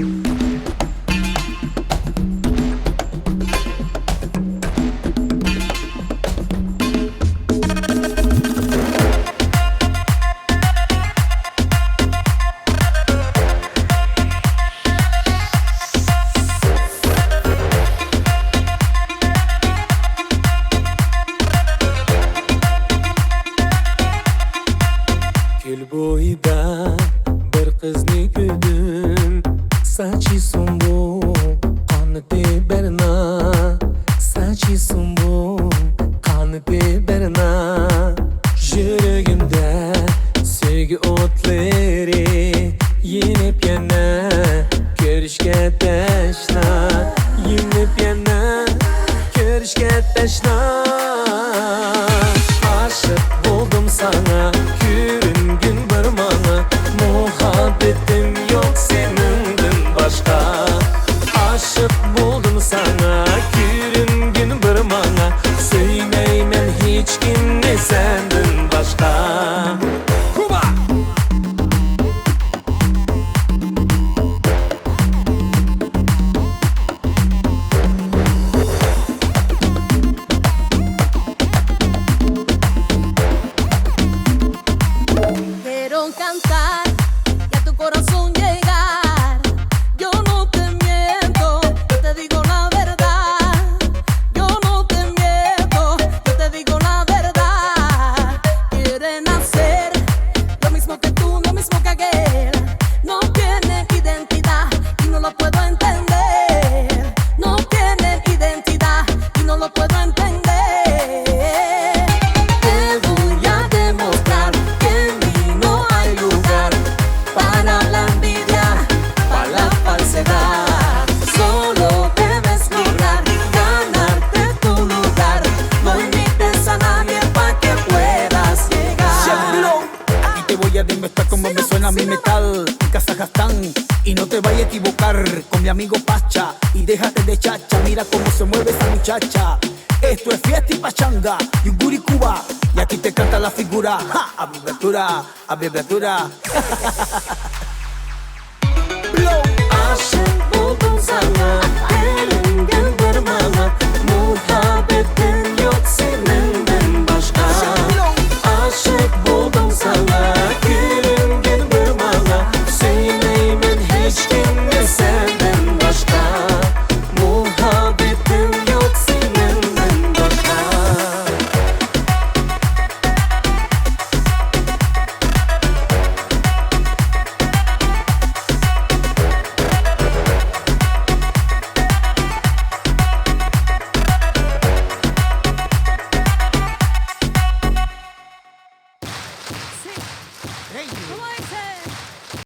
Gül bo'yida bir qizni ko'rdim, sachi sumbu qoni teberna, sachi sumbu qoni teberna. Yuragimda sevgi o'tlari yenib yana ko'rishga tashna, yenib yana ko'rishga tashna. Aşık buldum sana, ko'ringin bir mana, muhabbetim yok seninden başka. Aşık buldum sana, ko'ringin bir mana, söyleymen hiç kimni senden başka. Kuba! Quiero cantar y a tu corazón llegar. Yo no te miento, yo te digo la verdad. Yo no te miento, yo te digo la verdad. Quieren hacer lo mismo que tú, lo mismo que aquel. No tienen identidad y no lo puedo entender. No tienen identidad y no lo puedo entender. Te voy a demostrar que en mí no hay lugar para la envidia, para la falsedad. Solo debes lograr ganarte tu lugar. No invites a nadie para que puedas llegar. Aquí te voy a demostrar cómo me suena mi metal en Kazajstán. Y no te vayas a equivocar con mi amigo Pacha. Y déjate de chacha, mira cómo se mueve esa muchacha. Esto es fiesta y pachanga y un guri Cuba. Y aquí te canta la figura, ¡ja! Abreviatura, abreviatura.